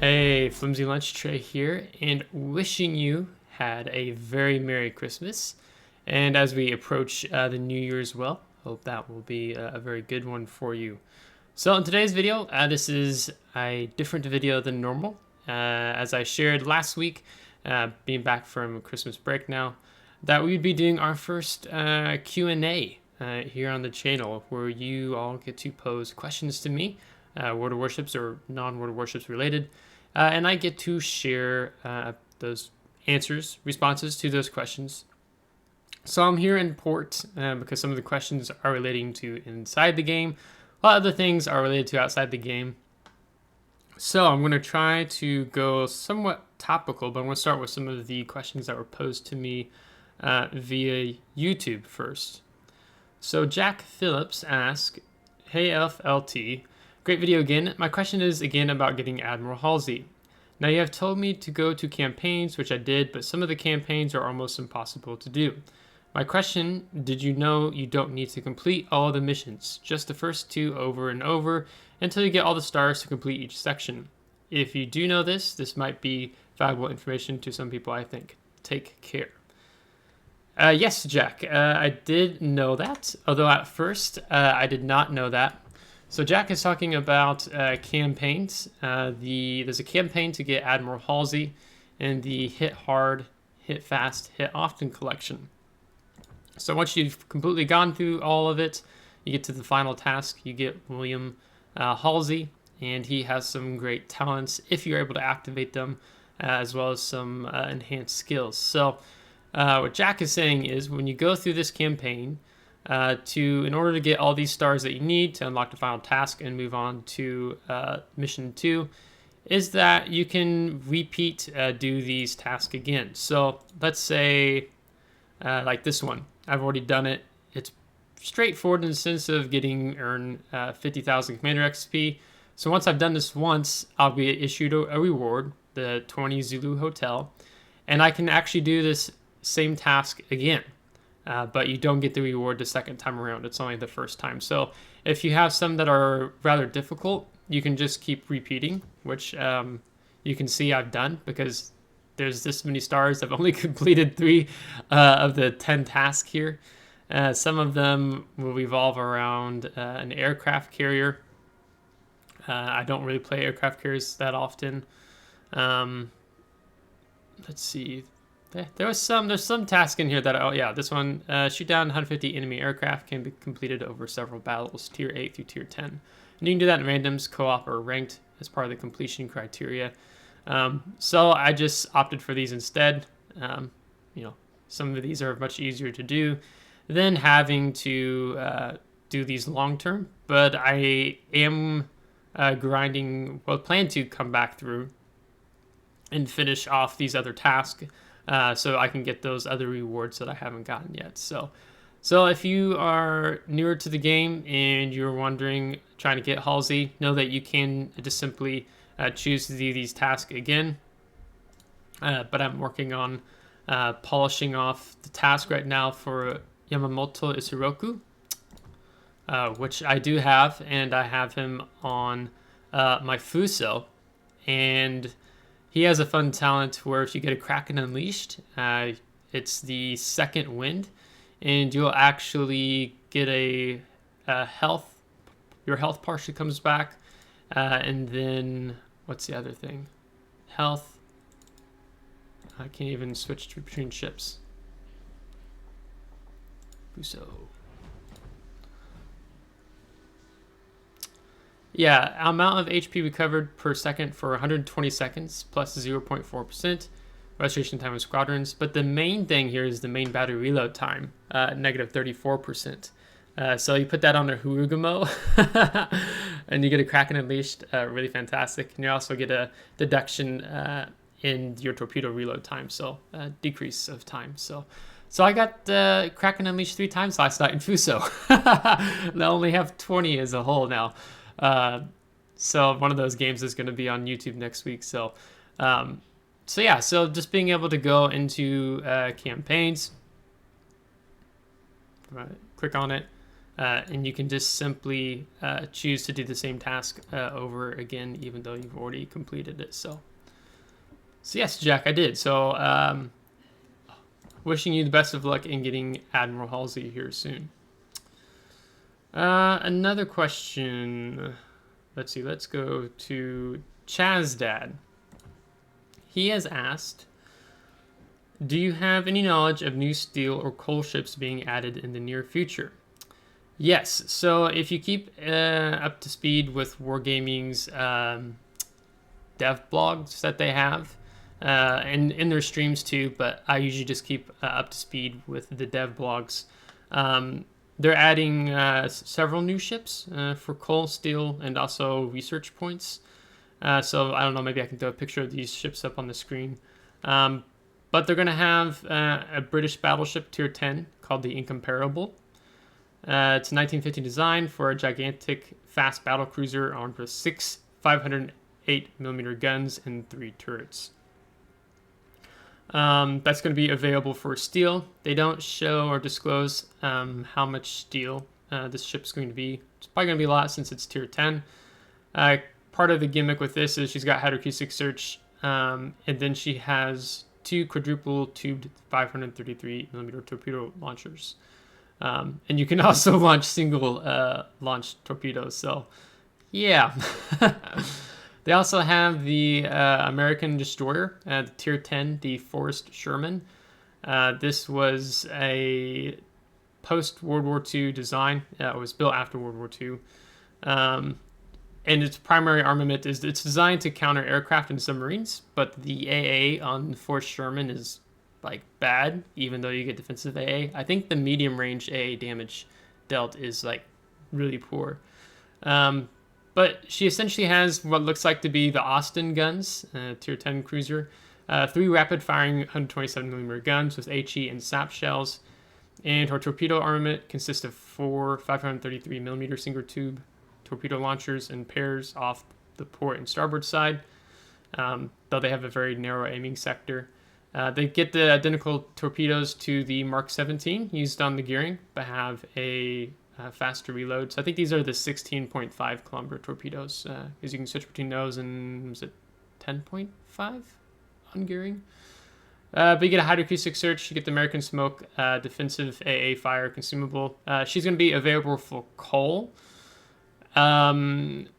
Hey, Flimsy Lunch Tray here, and wishing you had a very Merry Christmas. And as we approach the New Year as well, hope that will be a very good one for you. So in today's video, this is a different video than normal. As I shared last week, being back from Christmas break now, that we'd be doing our first Q&A here on the channel, where you all get to pose questions to me, World of Warships or non-World of Warships related, and I get to share those responses to those questions. So I'm here in port because some of the questions are relating to inside the game. A lot of other things are related to outside the game. So I'm going to try to go somewhat topical, but I'm going to start with some of the questions that were posed to me via YouTube first. So Jack Phillips asked, "Hey FLT, great video again. My question is again about getting Admiral Halsey. Now you have told me to go to campaigns, which I did, but some of the campaigns are almost impossible to do. My question, did you know you don't need to complete all of the missions, just the first two over and over until you get all the stars to complete each section? If you do know this, this might be valuable information to some people, I think. Take care." Yes, Jack, I did know that, although at first I did not know that. So Jack is talking about campaigns. There's a campaign to get Admiral Halsey in the Hit Hard, Hit Fast, Hit Often collection. So once you've completely gone through all of it, you get to the final task, you get William Halsey, and he has some great talents if you're able to activate them, as well as some enhanced skills. So what Jack is saying is when you go through this campaign, in order to get all these stars that you need to unlock the final task and move on to mission 2, is that you can repeat do these tasks again. So let's say like this one, I've already done it. It's straightforward in the sense of earn 50,000 Commander XP. So once I've done this once, I'll be issued a reward, the 20 Zulu Hotel, and I can actually do this same task again. But you don't get the reward the second time around. It's only the first time. So if you have some that are rather difficult, you can just keep repeating, which you can see I've done because there's this many stars. I've only completed 3 of the 10 tasks here. Some of them will revolve around an aircraft carrier. I don't really play aircraft carriers that often. Let's see. There's some task in here that, this one, shoot down 150 enemy aircraft, can be completed over several battles, tier 8 through tier 10. And you can do that in randoms, co-op, or ranked as part of the completion criteria. So I just opted for these instead. Some of these are much easier to do than having to do these long term, but I am plan to come back through and finish off these other tasks. So I can get those other rewards that I haven't gotten yet. So if you are newer to the game and you're wondering, trying to get Halsey, know that you can just simply choose to do these tasks again. But I'm working on polishing off the task right now for Yamamoto Isuroku, which I do have, and I have him on my Fuso, and he has a fun talent where if you get a Kraken Unleashed, it's the second wind, and you'll actually get a health. Your health partially comes back, and then what's the other thing? Health. I can't even switch between ships. Buso. Yeah, amount of HP recovered per second for 120 seconds, plus 0.4%. Restoration time of squadrons. But the main thing here is the main battery reload time, negative 34%. So you put that on a Hurugamo, and you get a Kraken Unleashed, really fantastic. And you also get a deduction in your torpedo reload time, so decrease of time. So I got Kraken Unleashed 3 times last night in Fuso. I only have 20 as a whole now. So one of those games is going to be on YouTube next week. So just being able to go into campaigns, right, click on it, and you can just simply choose to do the same task over again, even though you've already completed it. So yes, Jack, I did. So wishing you the best of luck in getting Admiral Halsey here soon. Another question. Let's see. Let's go to Chazdad. He has asked, do you have any knowledge of new steel or coal ships being added in the near future? Yes. So if you keep up to speed with Wargaming's dev blogs that they have, and in their streams too, but I usually just keep up to speed with the dev blogs. They're adding several new ships for coal, steel, and also research points. So I don't know, maybe I can throw a picture of these ships up on the screen. But they're going to have a British battleship tier 10 called the Incomparable. It's a 1950 design for a gigantic fast battle cruiser armed with 6 508mm guns and 3 turrets. That's going to be available for steel. They don't show or disclose how much steel this ship's going to be. It's probably going to be a lot since it's tier 10. Part of the gimmick with this is she's got hydroacoustic search, and then she has 2 quadruple tubed 533mm torpedo launchers. And you can also launch single launch torpedoes. So yeah. They also have the American destroyer, the tier 10, the Forrest Sherman. This was a post-World War II design. It was built after World War II. And its primary armament is it's designed to counter aircraft and submarines, but the AA on Forrest Sherman is like bad, even though you get defensive AA. I think the medium range AA damage dealt is like really poor. But she essentially has what looks like to be the Austin guns, tier 10 cruiser, 3 rapid-firing 127mm guns with HE and SAP shells, and her torpedo armament consists of 4 533mm single-tube torpedo launchers in pairs off the port and starboard side, though they have a very narrow aiming sector. They get the identical torpedoes to the Mark 17 used on the Gearing, but have a faster reload. So I think these are the 16.5 kilometer torpedoes, because you can switch between those and, was it 10.5 on Gearing? But you get a hydroacoustic search, you get the American smoke, defensive AA fire consumable. She's going to be available for coal. Sea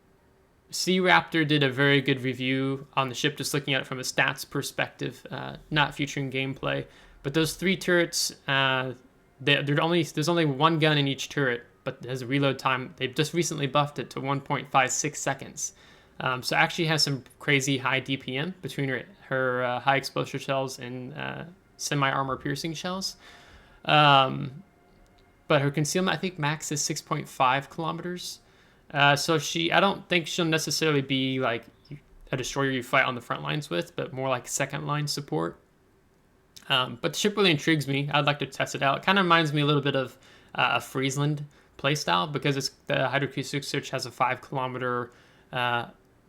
Raptor did a very good review on the ship, just looking at it from a stats perspective, not featuring gameplay. But those 3 turrets, there's only 1 gun in each turret, but it has a reload time. They've just recently buffed it to 1.56 seconds. So actually has some crazy high DPM between her high explosive shells and semi-armor piercing shells. But her concealment, I think max is 6.5 kilometers. So I don't think she'll necessarily be like a destroyer you fight on the front lines with, but more like second line support. But the ship really intrigues me. I'd like to test it out. It kind of reminds me a little bit of a Friesland playstyle, because the hydroacoustic search has a 5 kilometer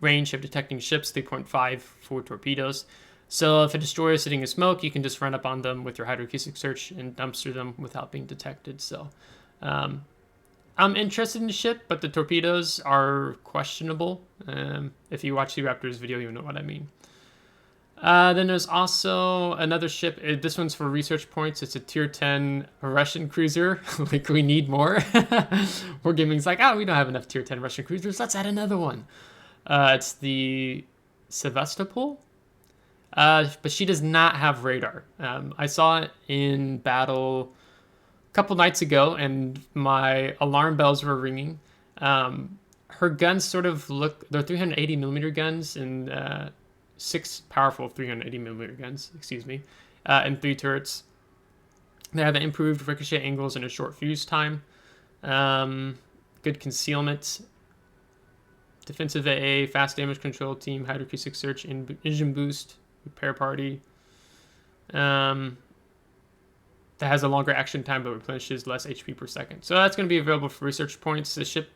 range of detecting ships, 3.5 for torpedoes. So if a destroyer is sitting in smoke, you can just run up on them with your hydroacoustic search and dumpster them without being detected. So I'm interested in the ship, but the torpedoes are questionable. If you watch the Raptors video, you'll know what I mean. Then there's also another ship. This one's for research points. It's a tier 10 Russian cruiser. Like, we need more. Wargaming's like, we don't have enough tier 10 Russian cruisers. Let's add another one. It's the Sevastopol. But she does not have radar. I saw it in battle a couple nights ago, and my alarm bells were ringing. Her guns sort of look, they're 380mm guns, and 6 powerful 380mm guns, and 3 turrets. They have improved ricochet angles and a short fuse time. Good concealment. Defensive AA, fast damage control team, hydroacoustic search, engine boost, repair party. That has a longer action time but replenishes less HP per second. So that's going to be available for research points. The ship,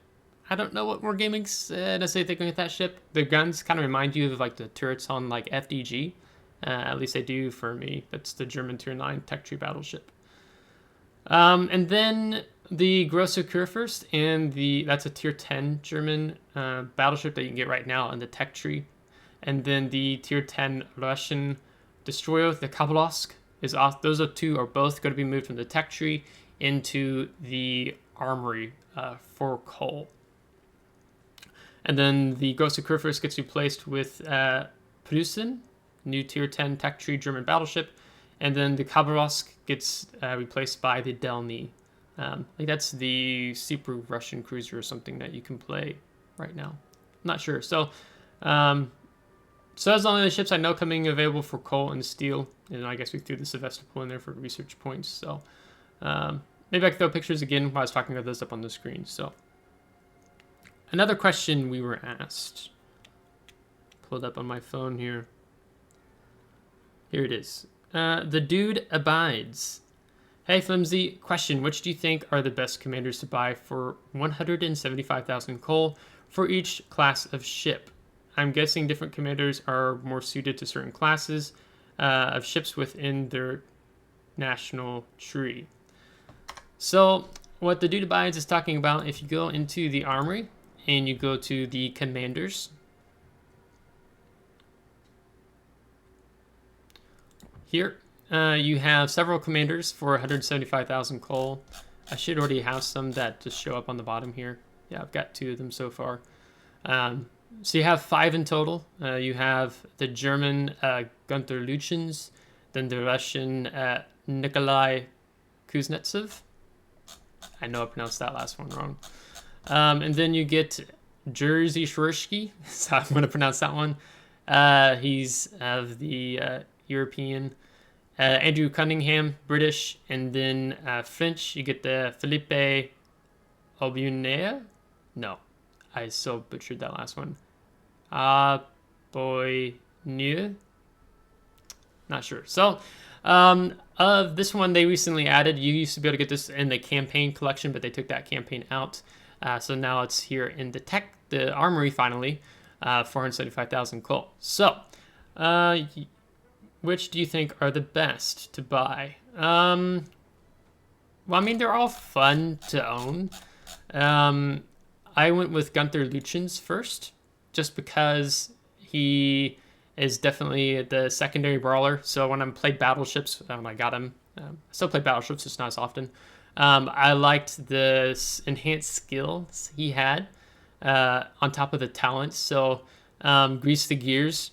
I don't know what Wargaming's necessarily thinking with that ship. The guns kind of remind you of like the turrets on like FDG. At least they do for me. That's the German Tier 9 tech tree battleship. And then the Große Kurfürst, and that's a tier 10 German battleship that you can get right now in the tech tree. And then the tier 10 Russian destroyer, the Khabarovsk, is off. Those two are both going to be moved from the tech tree into the armory for coal. And then the Große Kurfürst gets replaced with Preußen, new tier 10 tech tree German battleship. And then the Khabarovsk gets replaced by the Delny. That's the super Russian cruiser or something that you can play right now. I'm not sure. So those are only the ships I know coming available for coal and steel. And I guess we threw the Sevastopol in there for research points. So maybe I can throw pictures again while I was talking about this up on the screen. So another question we were asked. Pulled up on my phone here. Here it is. The dude abides. Hey Flimsy, question, which do you think are the best commanders to buy for 175,000 coal for each class of ship? I'm guessing different commanders are more suited to certain classes of ships within their national tree. So what the dude abides is talking about, if you go into the armory and you go to the commanders, here, you have several commanders for 175,000 coal. I should already have some that just show up on the bottom here. Yeah, I've got 2 of them so far. So you have 5 in total. You have the German Gunther Lütjens, then the Russian Nikolai Kuznetsov. I know I pronounced that last one wrong. And then you get Jerzy Shwersky, so I'm going to pronounce that one. He's of the European. Andrew Cunningham, British, and then French, you get the Philippe Aubonnier. No, I so butchered that last one. Aubonnier. Not sure. So, of this one they recently added. You used to be able to get this in the campaign collection, but they took that campaign out. So now it's here in the armory finally, 475,000 coal. So, which do you think are the best to buy? Well, I mean, they're all fun to own. I went with Gunther Lütjens first, just because he is definitely the secondary brawler. So when I played battleships, I got him. I still play battleships, just not as often. I liked the enhanced skills he had on top of the talents. So Grease the Gears.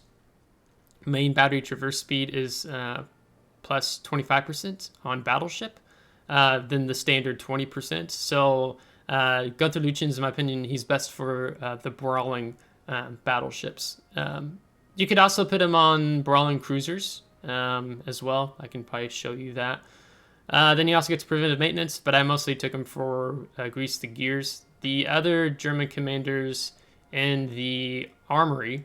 Main battery traverse speed is plus 25% on battleship, then the standard 20%. So Gunther Lütjens, in my opinion, he's best for the brawling battleships. You could also put him on brawling cruisers as well. I can probably show you that. Then he also gets preventive maintenance, but I mostly took him for Grease the Gears. The other German commanders in the armory,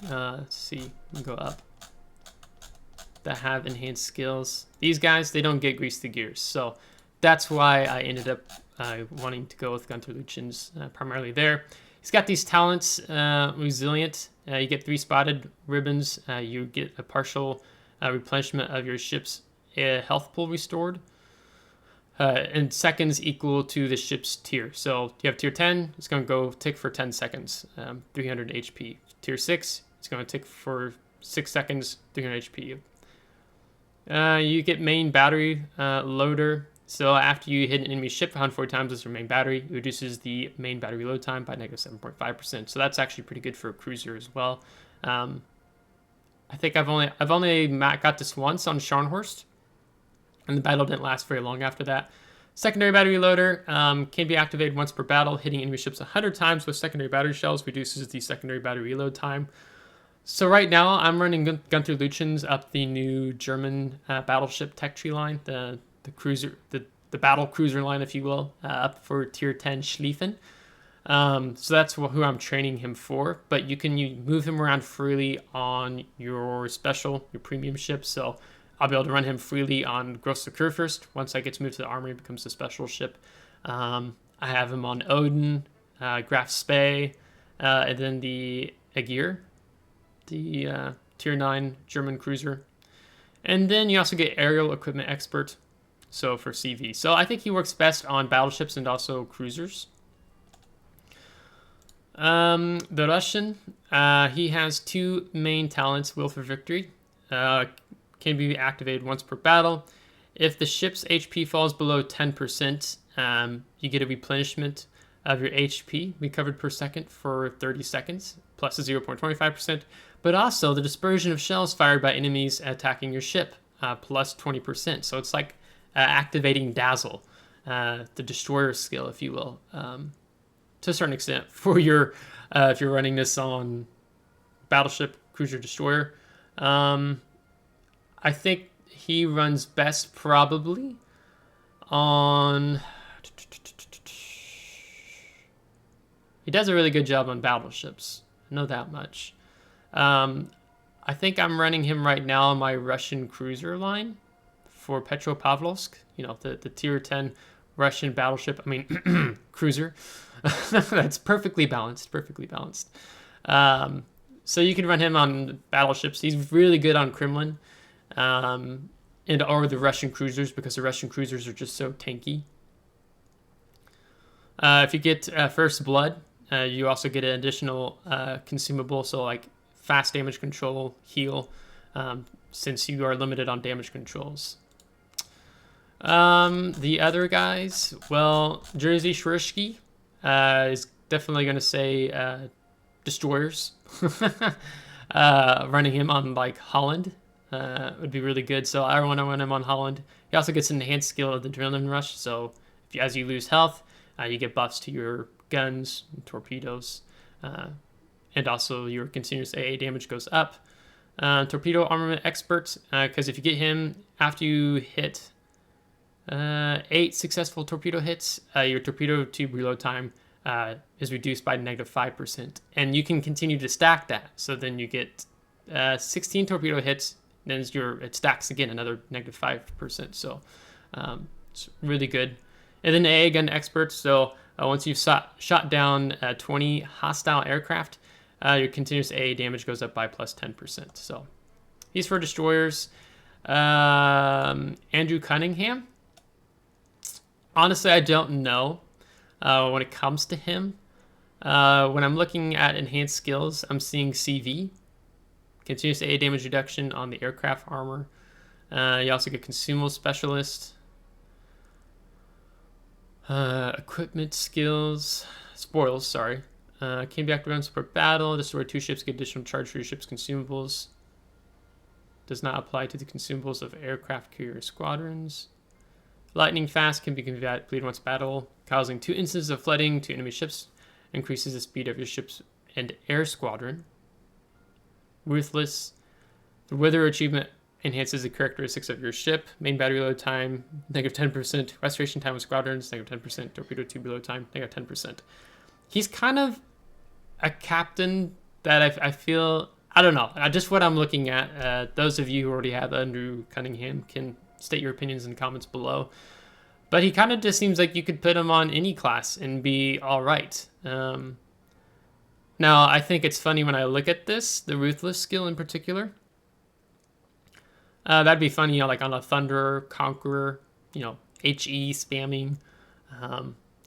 let's see, go up, that have enhanced skills. These guys, they don't get Grease the Gears. So that's why I ended up wanting to go with Gunther Lütjens primarily there. He's got these talents, resilient. You get 3 spotted ribbons. You get a partial replenishment of your ship's health pool restored. And seconds equal to the ship's tier. So you have tier 10, it's going to go tick for 10 seconds, 300 HP. Tier 6, it's going to tick for 6 seconds, 300 HP. You get main battery loader. So after you hit an enemy ship 140 times with your main battery, it reduces the main battery load time by negative 7.5%. So that's actually pretty good for a cruiser as well. I think I've only got this once on Scharnhorst, and the battle didn't last very long after that. Secondary battery loader can be activated once per battle. Hitting enemy ships 100 times with secondary battery shells reduces the secondary battery reload time. So right now I'm running Gunther Lütjens up the new German battleship tech tree line, the cruiser, the battle cruiser line, if you will, up for tier 10 Schlieffen. So that's who I'm training him for. But you can move him around freely on your special, your premium ship. So I'll be able to run him freely on Große Kurfürst. Once I get to move to the armory, it becomes a special ship. I have him on Odin, Graf Spee, and then the Aegir, the tier 9 German cruiser. And then you also get aerial equipment expert. So for CV. So I think he works best on battleships and also cruisers. The Russian, he has 2 main talents, Will for Victory. Can be activated once per battle. If the ship's HP falls below 10%, you get a replenishment of your HP recovered per second for 30 seconds, plus a 0.25%. But also the dispersion of shells fired by enemies attacking your ship, plus 20%. So it's like activating Dazzle, the destroyer skill, if you will, to a certain extent for your if you're running this on battleship, cruiser, destroyer. I think he runs best probably on. He does a really good job on battleships. I know that much. I think I'm running him right now on my Russian cruiser line for Petropavlovsk. You know, the tier 10 Russian battleship. I mean, cruiser. That's perfectly balanced. Perfectly balanced. So you can run him on battleships. He's really good on Kremlin. And or the Russian cruisers, because the Russian cruisers are just so tanky. If you get First Blood, you also get an additional consumable, so like fast damage control, heal, since you are limited on damage controls. The other guys, well, Jerzy Shurishki is definitely going to say destroyers. Running him on like Holland would be really good, so I want to run him on Holland. He also gets an enhanced skill of the Adrenaline Rush, so as you lose health, you get buffs to your guns, torpedoes, and also your continuous AA damage goes up. Torpedo Armament Expert, because if you get him after you hit 8 successful torpedo hits, your torpedo tube reload time is reduced by -5%. And you can continue to stack that. So then you get 16 torpedo hits, then it stacks again another -5%. So it's really good. And then AA Gun Expert, so once you've shot down 20 hostile aircraft, your continuous AA damage goes up by plus 10%. So he's for destroyers. Andrew Cunningham. Honestly, I don't know when it comes to him. When I'm looking at enhanced skills, I'm seeing CV. Continuous AA damage reduction on the aircraft armor. You also get consumable specialist. Equipment skills. Spoils, sorry. Can be activated on support battle. Destroy 2 ships, get additional charge for your ship's consumables. Does not apply to the consumables of aircraft carrier squadrons. Lightning fast can be completed once battle, causing 2 instances of flooding to enemy ships. Increases the speed of your ship's and air squadron. Ruthless. The weather achievement enhances the characteristics of your ship. Main battery load time, -10%. Restoration time with squadrons, -10%. Torpedo tube reload time, -10%. He's kind of a captain that I feel, I don't know, just what I'm looking at. Those of you who already have Andrew Cunningham can state your opinions in the comments below. But he kind of just seems like you could put him on any class and be all right. Now, I think it's funny when I look at this, the Ruthless skill in particular. That'd be funny, you know, like on a Thunderer, Conqueror, you know, HE spamming.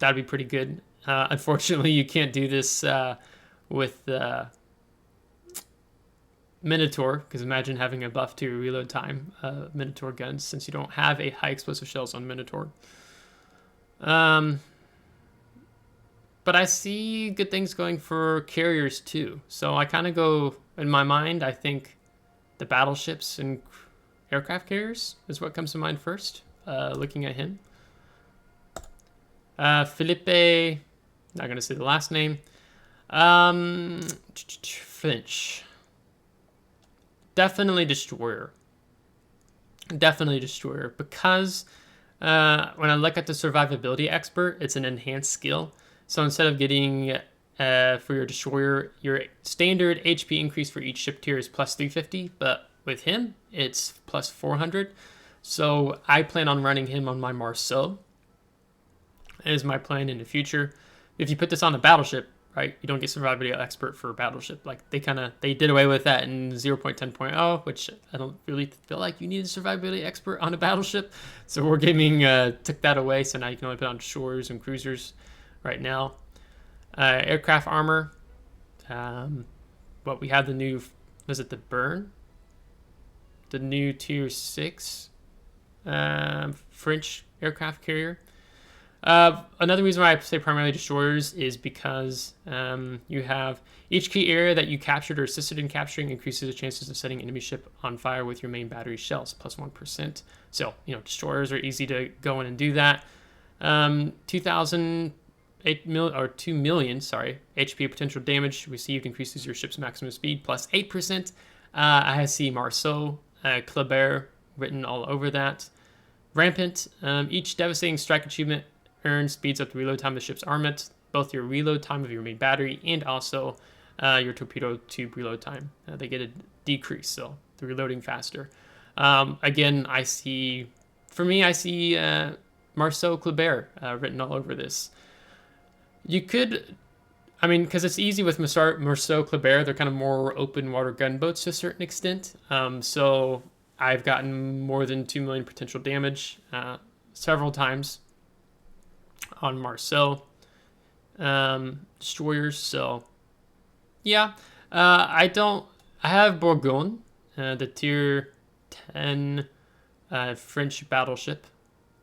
That'd be pretty good. Unfortunately, you can't do this with Minotaur, because imagine having a buff to your reload time, Minotaur guns, since you don't have a high explosive shells on Minotaur. But I see good things going for carriers too. So I kind of go, in my mind, I think the battleships and aircraft carriers is what comes to mind first, looking at him. Felipe, not going to say the last name. Finch. Definitely destroyer. Definitely destroyer, because when I look at the survivability expert, it's an enhanced skill. So instead of getting for your destroyer, your standard HP increase for each ship tier is plus 350, but with him, it's plus 400. So I plan on running him on my Marceau. Is my plan in the future. If you put this on a battleship, right? You don't get survivability expert for battleship. Like they did away with that in 0.10.0, which I don't really feel like you need a survivability expert on a battleship. So Wargaming took that away. So now you can only put on destroyers and cruisers right now. Aircraft armor. But we have the new, was it the Burn? The new Tier 6 French aircraft carrier. Another reason why I say primarily destroyers is because you have each key area that you captured or assisted in capturing increases the chances of setting enemy ship on fire with your main battery shells, plus 1%. So, destroyers are easy to go in and do that. 2,000 2 million, HP potential damage received increases your ship's maximum speed, plus 8%. I see Marceau, Kleber written all over that. Rampant, each devastating strike achievement earns speeds up the reload time of the ship's armament, both your reload time of your main battery and also your torpedo tube reload time. They get a decrease, so they're reloading faster. Again, I see Marceau, Kleber written all over this. You could, because it's easy with Marceau, Kleber, they're kind of more open water gunboats to a certain extent. So I've gotten more than 2 million potential damage several times on Marceau destroyers. So yeah, I have Bourgogne, the tier 10 French battleship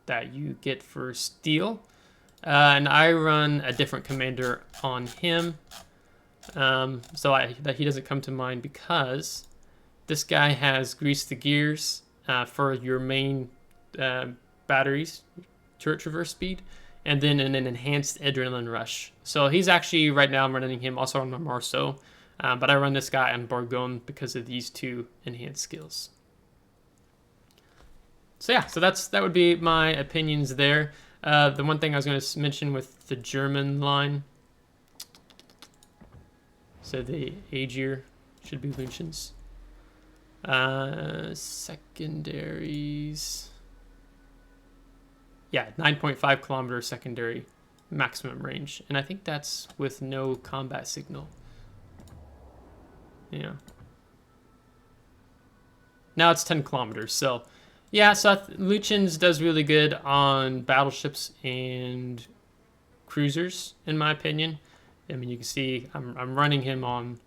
that you get for steel. And I run a different commander on him, so that he doesn't come to mind, because this guy has greased the gears for your main batteries, turret traverse speed, and then an enhanced adrenaline rush. So he's actually, right now I'm running him also on my Marceau, but I run this guy on Bourgogne because of these two enhanced skills. So yeah, so that would be my opinions there. The one thing I was going to mention with the German line, so the Aegir should be Lucians. Secondaries. Yeah, 9.5 kilometer secondary maximum range. And I think that's with no combat signal. Yeah. Now it's 10 kilometers, so... Yeah, so Lucians does really good on battleships and cruisers, in my opinion. You can see I'm running him on,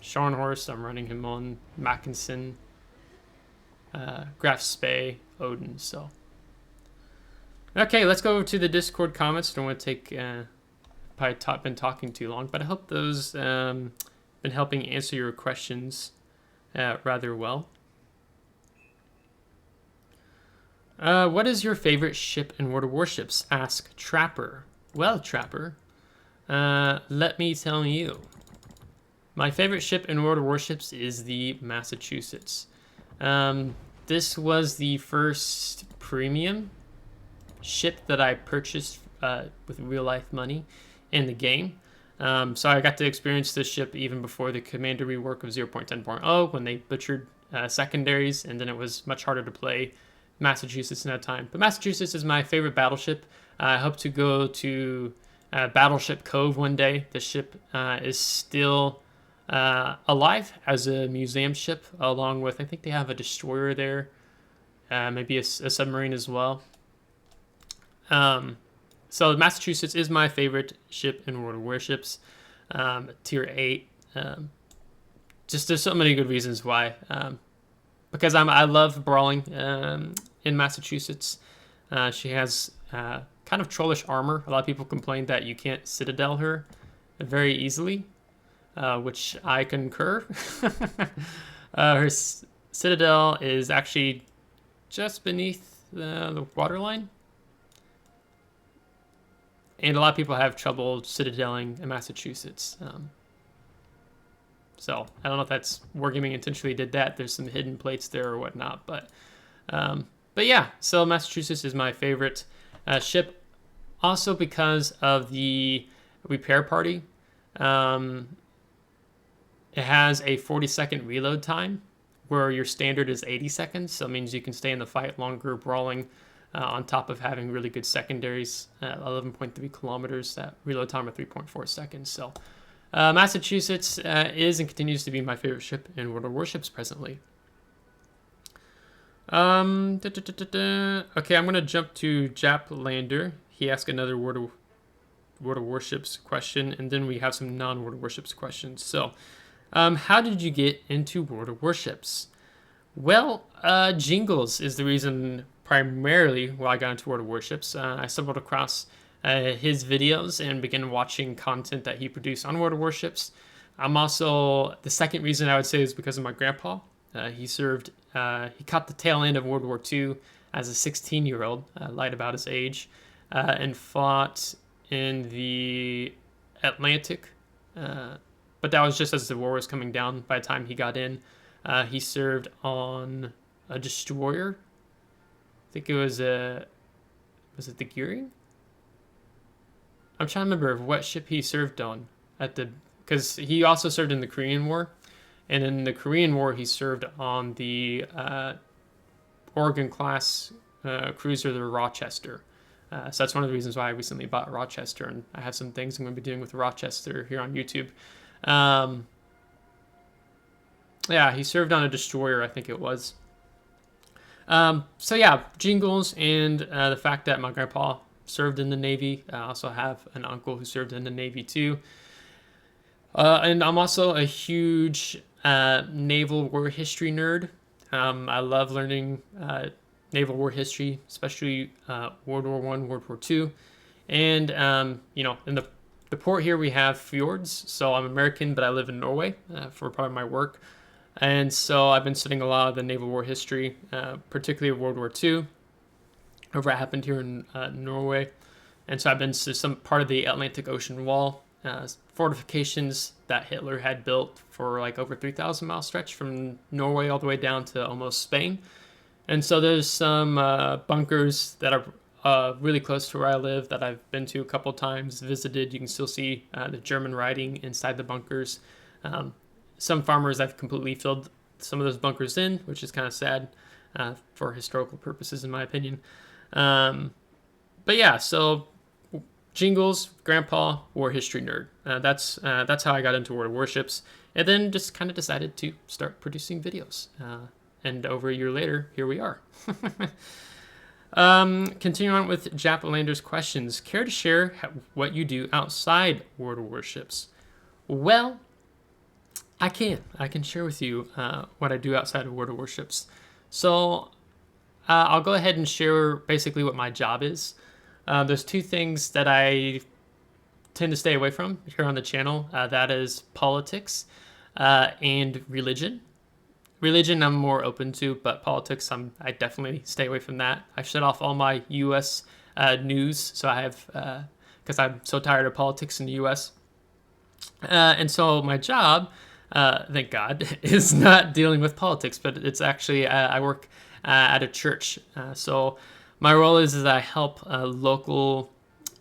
Scharnhorst. I'm running him on Mackensen, Graf Spee, Odin. So, okay, let's go over to the Discord comments. Don't want to take probably been talking too long, but I hope those been helping answer your questions rather well. What is your favorite ship in World of Warships? Ask Trapper. Well, Trapper, let me tell you. My favorite ship in World of Warships is the Massachusetts. This was the first premium ship that I purchased with real-life money in the game. So I got to experience this ship even before the Commander rework of 0.10.0 when they butchered secondaries, and then it was much harder to play Massachusetts in that time. But Massachusetts is my favorite battleship. I hope to go to Battleship Cove one day. The ship is still alive as a museum ship, along with, I think they have a destroyer there, maybe a submarine as well. So Massachusetts is my favorite ship in World of Warships. Tier 8. Just there's so many good reasons why. Because I love brawling in Massachusetts. She has kind of trollish armor. A lot of people complain that you can't citadel her very easily, which I concur. Her citadel is actually just beneath the waterline. And a lot of people have trouble citadeling in Massachusetts. So I don't know if that's Wargaming intentionally did that. There's some hidden plates there or whatnot, but yeah. So Massachusetts is my favorite ship, also because of the repair party. It has a 40-second reload time, where your standard is 80 seconds. So it means you can stay in the fight longer, brawling on top of having really good secondaries, 11.3 kilometers, that reload time of 3.4 seconds. So Massachusetts is and continues to be my favorite ship in World of Warships presently. Okay, I'm going to jump to Jap Lander. He asked another World of Warships question, and then we have some non-World of Warships questions. So, how did you get into World of Warships? Well, Jingles is the reason primarily why I got into World of Warships. I stumbled across his videos and began watching content that he produced on World of Warships. I'm also, the second reason I would say is because of my grandpa. He caught the tail end of World War II as a 16-year-old, lied about his age, and fought in the Atlantic. But that was just as the war was coming down. By the time he got in, he served on a destroyer. I think it was was it the Gearing? I'm trying to remember what ship he served on because he also served in the Korean War. And in the Korean War, he served on the Oregon-class cruiser, the Rochester. So that's one of the reasons why I recently bought Rochester, and I have some things I'm going to be doing with Rochester here on YouTube. Yeah, he served on a destroyer, I think it was. So yeah, Jingles and the fact that my grandpa served in the Navy. I also have an uncle who served in the Navy too. And I'm also a huge naval war history nerd. I love learning naval war history, especially World War I, World War II. And, in the port here we have fjords. So I'm American, but I live in Norway for part of my work. And so I've been studying a lot of the naval war history, particularly of World War II, of what happened here in Norway. And so I've been to some part of the Atlantic Ocean Wall, fortifications that Hitler had built for like over 3,000 mile stretch from Norway all the way down to almost Spain. And so there's some bunkers that are really close to where I live that I've been to a couple times, visited. You can still see the German writing inside the bunkers. Some farmers have completely filled some of those bunkers in, which is kind of sad for historical purposes, in my opinion. But yeah, so Jingles, Grandpa, war history nerd. That's how I got into World of Warships, and then just kind of decided to start producing videos. And over a year later, here we are. Continuing on with Japalander's questions. Care to share what you do outside World of Warships? Well, I can share with you what I do outside of World of Warships. So I'll go ahead and share basically what my job is. There's two things that I tend to stay away from here on the channel. That is politics and religion. Religion I'm more open to, but politics I definitely stay away from that. I shut off all my U.S. News, so I have because I'm so tired of politics in the U.S. And so my job, thank God, is not dealing with politics, but it's actually I work at a church. So my role is I help local.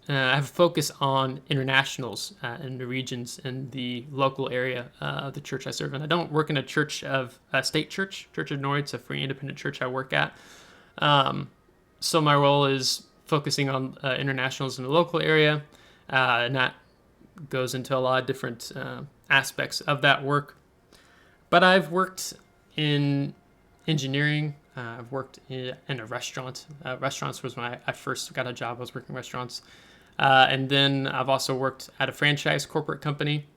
I have a focus on internationals in the regions in the local area of the church I serve in. I don't work in a state church. Church of Norway. It's a free independent church I work at. So my role is focusing on internationals in the local area, and that goes into a lot of different aspects of that work. But I've worked in engineering. I've worked in a restaurant. Restaurants was when I first got a job. I was working in restaurants. And then I've also worked at a franchise corporate company,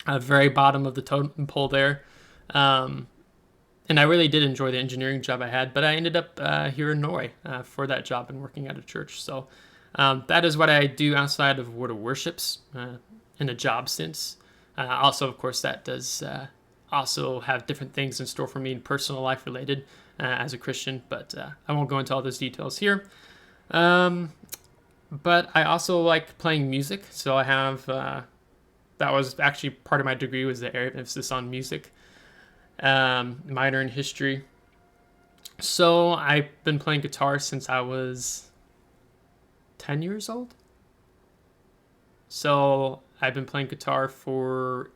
very bottom of the totem pole there. And I really did enjoy the engineering job I had, but I ended up here in Norway for that job and working at a church. So that is what I do outside of World of Warships in a job sense. Also, of course, that does also have different things in store for me in personal life related as a Christian, but I won't go into all those details here. But I also like playing music, so I have, that was actually part of my degree was the area of emphasis on music, minor in history. So I've been playing guitar since I was 10 years old. So I've been playing guitar for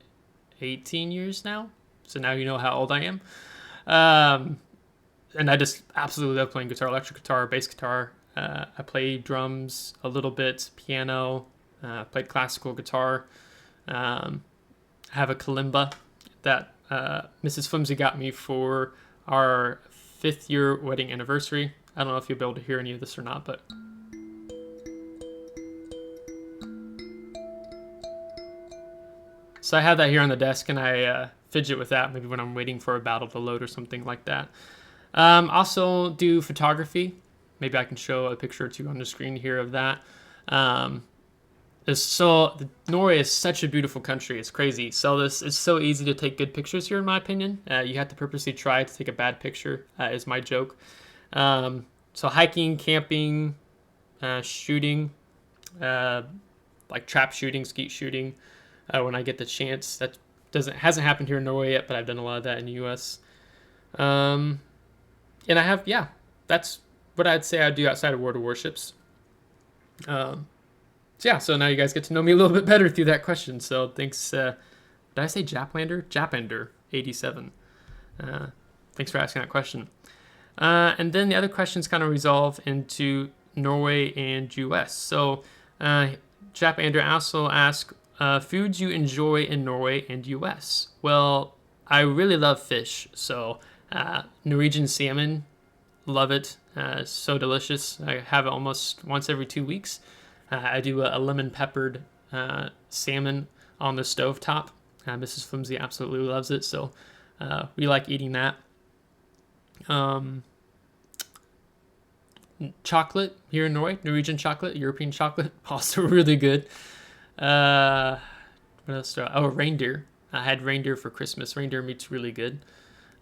18 years now. So now you know how old I am. and I just absolutely love playing guitar, electric guitar, bass guitar. I play drums a little bit, piano, played classical guitar. I have a kalimba that Mrs. Flimsy got me for our 5th year wedding anniversary. I don't know if you'll be able to hear any of this or not, but so I have that here on the desk, and I fidget with that maybe when I'm waiting for a battle to load or something like that. Also do photography. Maybe I can show a picture or two on the screen here of that. Norway is such a beautiful country. It's crazy. So it's so easy to take good pictures here, in my opinion. You have to purposely try to take a bad picture, is my joke. So hiking, camping, shooting, like trap shooting, skeet shooting, when I get the chance. That hasn't happened here in Norway yet, but I've done a lot of that in the U.S. And I have, that's what I'd say I do outside of World of Warships. So now you guys get to know me a little bit better through that question. So thanks. Did I say Japlander? Japander 87. Thanks for asking that question. And then the other questions kind of resolve into Norway and US. So Japander also asks, foods you enjoy in Norway and US. Well, I really love fish. So Norwegian salmon, love it. It's so delicious. I have it almost once every 2 weeks. I do a lemon peppered salmon on the stovetop. Mrs. Flimsy absolutely loves it, so we like eating that. Chocolate here in Norway, Norwegian chocolate, European chocolate, also really good. What else? Reindeer. I had reindeer for Christmas. Reindeer meat's really good.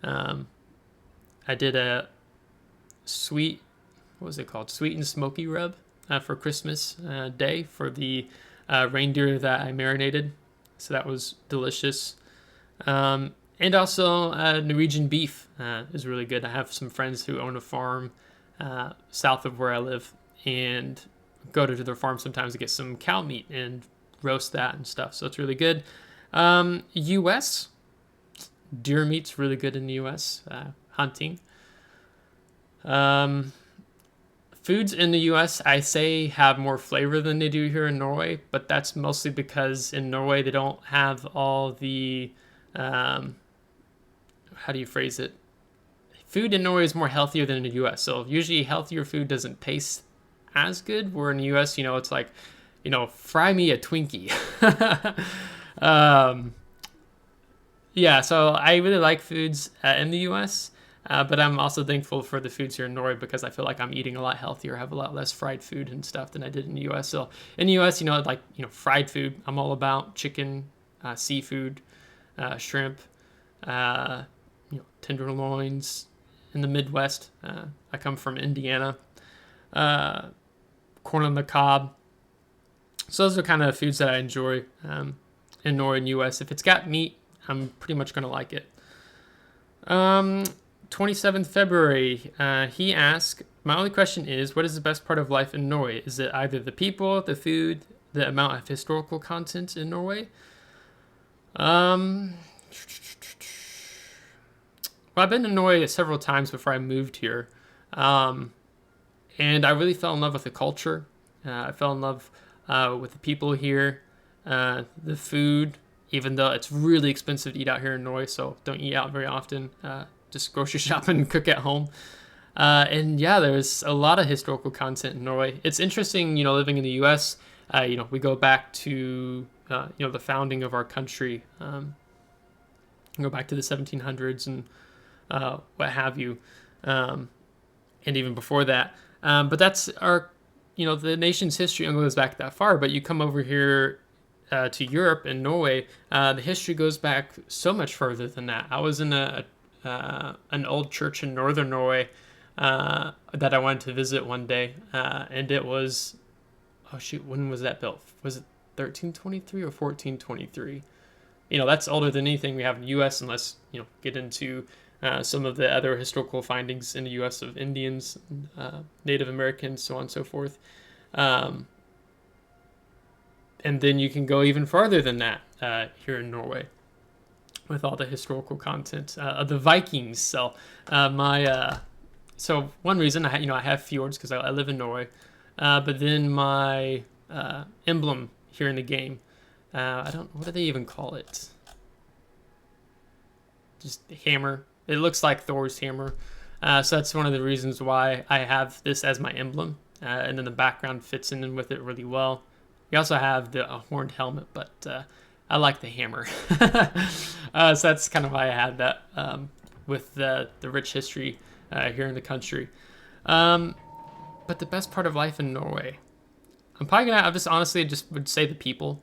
I did a sweet, what was it called? Sweet and smoky rub for Christmas day for the reindeer that I marinated. So that was delicious. And also Norwegian beef is really good. I have some friends who own a farm south of where I live, and go to their farm sometimes to get some cow meat and roast that and stuff. So it's really good. U.S. deer meat's really good in the U.S. Hunting. Foods in the U.S. I say have more flavor than they do here in Norway, but that's mostly because in Norway they don't have all the how do you phrase it? Food in Norway is more healthier than in the U.S. So usually healthier food doesn't taste as good. Where in the U.S., it's like, fry me a Twinkie. So I really like foods in the U.S., but I'm also thankful for the foods here in Norway because I feel like I'm eating a lot healthier, have a lot less fried food and stuff than I did in the U.S. So in the U.S., fried food, I'm all about chicken, seafood, shrimp, tenderloins. In the Midwest, I come from Indiana, corn on the cob. So those are kind of foods that I enjoy in Norway and U.S. If it's got meat, I'm pretty much going to like it. 27th February, he asked, my only question is, what is the best part of life in Norway? Is it either the people, the food, the amount of historical content in Norway? Well, I've been to Norway several times before I moved here, and I really fell in love with the culture. I fell in love with the people here, the food, even though it's really expensive to eat out here in Norway, so don't eat out very often. Just grocery shop and cook at home. There's a lot of historical content in Norway. It's interesting, living in the U.S., we go back to, the founding of our country, go back to the 1700s and what have you, and even before that. But that's our, the nation's history only goes back that far. But you come over here to Europe and Norway, the history goes back so much further than that. I was in an old church in northern Norway that I wanted to visit one day, and it was, when was that built? Was it 1323 or 1423? That's older than anything we have in the U.S. unless get into some of the other historical findings in the U.S. of Indians, Native Americans, so on and so forth. And then you can go even farther than that here in Norway with all the historical content of the Vikings. So my So one reason I have fjords because I live in Norway, but then my emblem here in the game, I don't, what do they even call it? Just hammer. It looks like Thor's hammer. So that's one of the reasons why I have this as my emblem. And then the background fits in with it really well. We also have the horned helmet, but I like the hammer. So that's kind of why I had that with the rich history here in the country. But the best part of life in Norway, I just honestly just would say the people.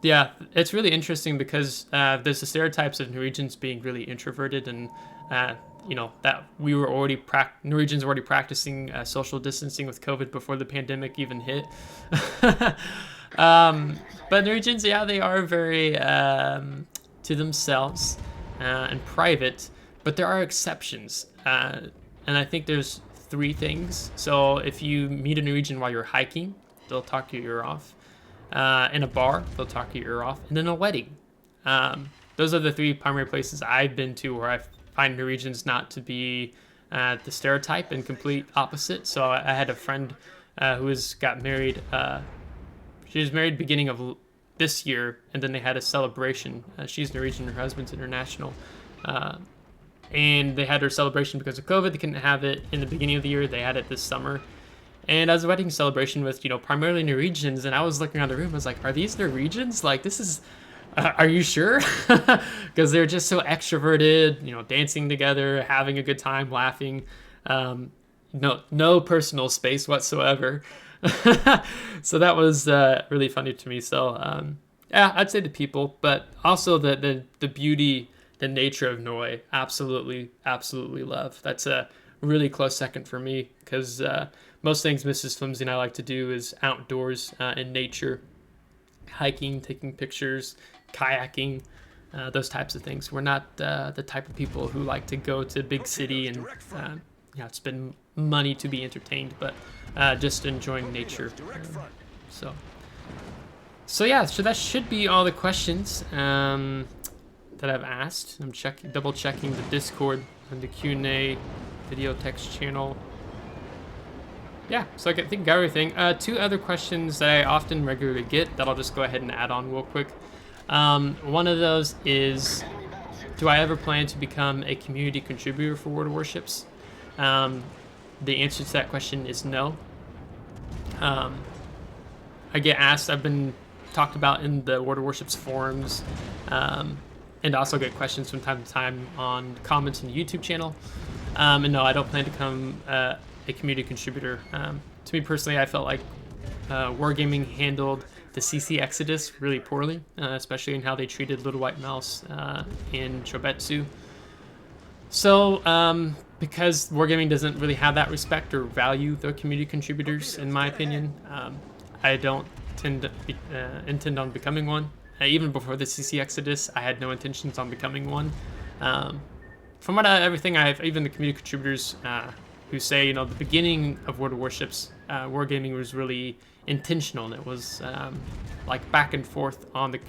Yeah, it's really interesting because there's the stereotypes of Norwegians being really introverted, and that we were already Norwegians were already practicing social distancing with COVID before the pandemic even hit. But Norwegians, yeah, they are very to themselves and private, but there are exceptions, and I think there's three things. So if you meet a Norwegian while you're hiking, they'll talk your ear off. In a bar, they'll talk your ear off, and then a wedding. Those are the three primary places I've been to where I find Norwegians not to be the stereotype and complete opposite. So I had a friend who got married. She was married beginning of this year, and then they had a celebration. She's Norwegian, her husband's international. And they had their celebration because of COVID. They couldn't have it in the beginning of the year. They had it this summer. And as a wedding celebration with, primarily Norwegians, and I was looking around the room, I was like, are these Norwegians? Like, this is, are you sure? Because they're just so extroverted, dancing together, having a good time, laughing. No personal space whatsoever. So that was really funny to me. So, yeah, I'd say the people, but also the beauty, the nature of Norway, absolutely love. That's a really close second for me because most things Mrs. Flimsy and I like to do is outdoors in nature, hiking, taking pictures, kayaking, those types of things. We're not the type of people who like to go to a big city and spend money to be entertained, but just enjoying nature. So yeah, so that should be all the questions that I've asked. I'm double checking the Discord and the QnA video text channel. Yeah, so I think I got everything. Two other questions that I often regularly get that I'll just go ahead and add on real quick. One of those is, do I ever plan to become a community contributor for World of Warships? The answer to that question is no. I get asked, I've been talked about in the World of Warships forums, and also get questions from time to time on comments in the YouTube channel. And no, I don't plan to become a community contributor. To me personally, I felt like Wargaming handled the CC Exodus really poorly, especially in how they treated Little White Mouse in Chobetsu. So, because Wargaming doesn't really have that respect or value their community contributors, in my opinion, I don't intend on becoming one. Even before the CC Exodus, I had no intentions on becoming one. From even the community contributors who say, the beginning of World of Warships, Wargaming was really intentional, and it was like back and forth on the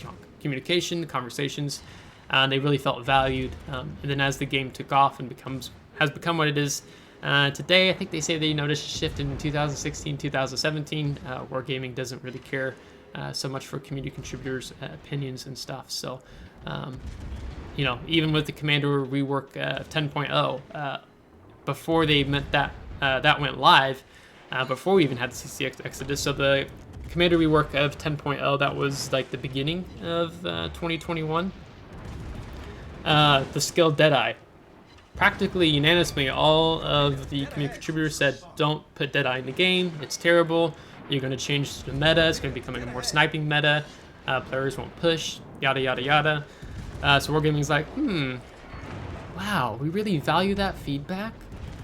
communication, the conversations, and they really felt valued. And then as the game took off and has become what it is today, I think they say they noticed a shift in 2016, 2017. Wargaming doesn't really care so much for community contributors' opinions and stuff. So, even with the Commander rework 10.0, before they meant that went live, before we even had the CC Exodus. So the Commander rework of 10.0, that was like the beginning of 2021. The skill Deadeye. Practically unanimously, all of the community contributors said, don't put Deadeye in the game. It's terrible. You're going to change the meta. It's going to become a more sniping meta. Players won't push, yada, yada, yada. So Wargaming's like, wow, we really value that feedback,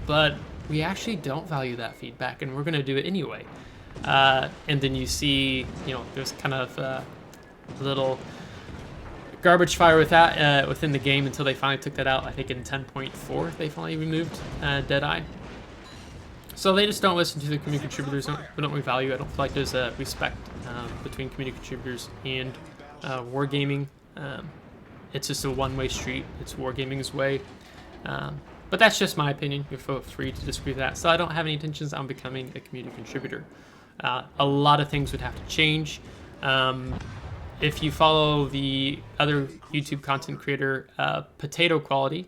but we actually don't value that feedback, and we're going to do it anyway. And then you see, there's kind of a little garbage fire with that within the game until they finally took that out. I think in 10.4 they finally removed Deadeye. So they just don't listen to the community contributors. We don't really value. I don't feel like there's a respect between community contributors and Wargaming. It's just a one-way street. It's Wargaming's way. But that's just my opinion. You feel free to disagree with that. So I don't have any intentions on becoming a community contributor. A lot of things would have to change. If you follow the other YouTube content creator, Potato Quality,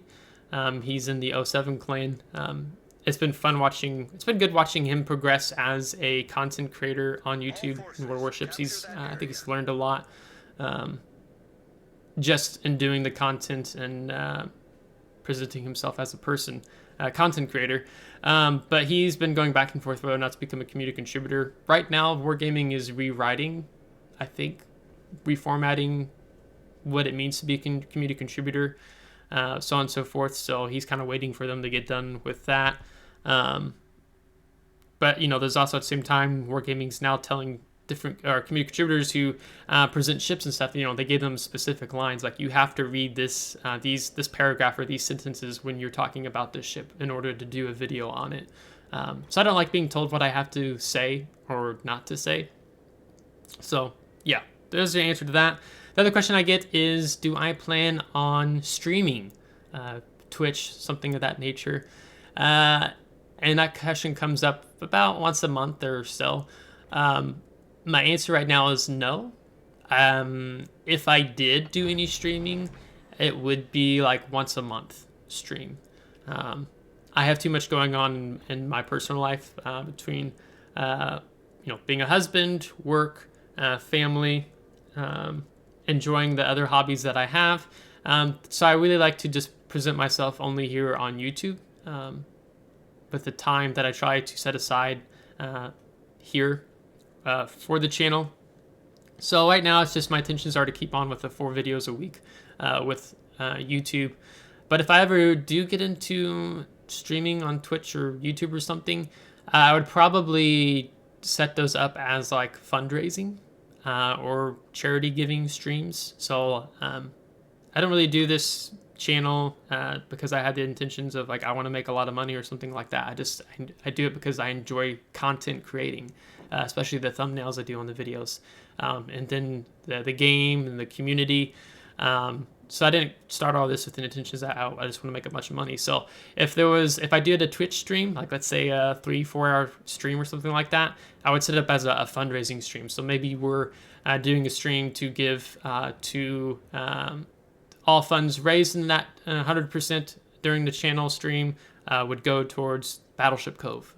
he's in the 07 clan. It's been fun watching. It's been good watching him progress as a content creator on YouTube in Warships. I think he's learned a lot just in doing the content and presenting himself as a person, content creator. But he's been going back and forth whether or not to become a community contributor. Right now, Wargaming is rewriting, I think, reformatting what it means to be a community contributor, so on and so forth. So he's kind of waiting for them to get done with that. But there's also at the same time Wargaming's now telling different community contributors who present ships and stuff. They gave them specific lines like you have to read this paragraph or these sentences when you're talking about this ship in order to do a video on it. So I don't like being told what I have to say or not to say. So yeah, there's the answer to that. The other question I get is, do I plan on streaming Twitch, something of that nature? And that question comes up about once a month or so. My answer right now is no. If I did do any streaming, it would be like once a month stream. I have too much going on in my personal life between being a husband, work, family, enjoying the other hobbies that I have. So I really like to just present myself only here on YouTube. With the time that I try to set aside here for the channel. So right now, it's just my intentions are to keep on with the 4 videos a week with YouTube. But if I ever do get into streaming on Twitch or YouTube or something, I would probably set those up as like fundraising or charity giving streams. So I don't really do this channel because I had the intentions of like I want to make a lot of money or something like that. I do it because I enjoy content creating, especially the thumbnails I do on the videos, and then the game and the community. So I didn't start all this with the intentions that I just want to make a bunch of money. So if I did a Twitch stream, like let's say a 3-4 hour stream or something like that, I would set it up as a fundraising stream. So maybe we're doing a stream to give to all funds raised in that 100% during the channel stream would go towards Battleship Cove,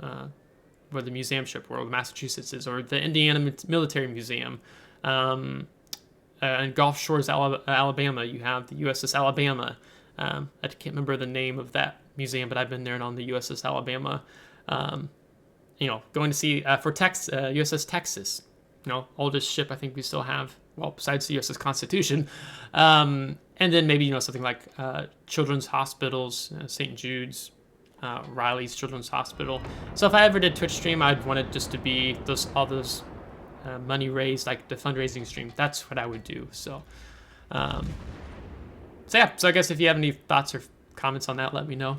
where the museum ship world, Massachusetts is, or the Indiana Military Museum. In Gulf Shores, Alabama, you have the USS Alabama. I can't remember the name of that museum, but I've been there and on the USS Alabama. Going to see for USS Texas, oldest ship I think we still have. Well, besides the USS Constitution. And then maybe, something like children's hospitals, St. Jude's, Riley's Children's Hospital. So if I ever did Twitch stream, I'd want it just to be all those money raised, like the fundraising stream. That's what I would do. So yeah. So I guess if you have any thoughts or comments on that, let me know.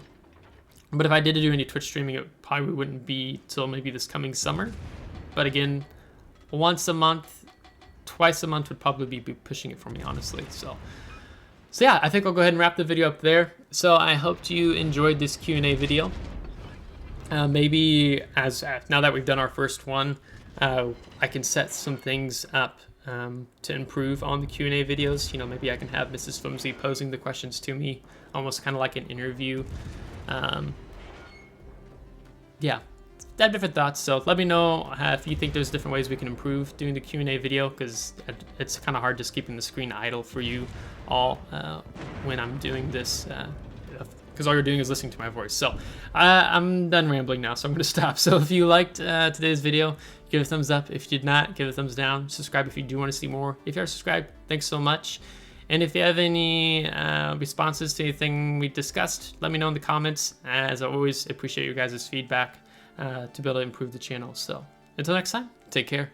But if I did do any Twitch streaming, it probably wouldn't be till maybe this coming summer. But again, once a month, twice a month would probably be pushing it for me, honestly. So yeah, I think I'll go ahead and wrap the video up there. So I hope you enjoyed this Q&A video. Maybe now that we've done our first one, I can set some things up to improve on the Q&A videos. Maybe I can have Mrs. Flimsy posing the questions to me, almost kind of like an interview. Yeah, I have different thoughts. So let me know if you think there's different ways we can improve doing the Q&A video, because it's kind of hard just keeping the screen idle for you all when I'm doing this, because all you're doing is listening to my voice. So I'm done rambling now, so I'm going to stop. So if you liked today's video, give it a thumbs up. If you did not, give it a thumbs down. Subscribe if you do want to see more. If you are subscribed, thanks so much. And if you have any responses to anything we discussed, let me know in the comments. As I always appreciate your guys' feedback to be able to improve the channel. So until next time, take care.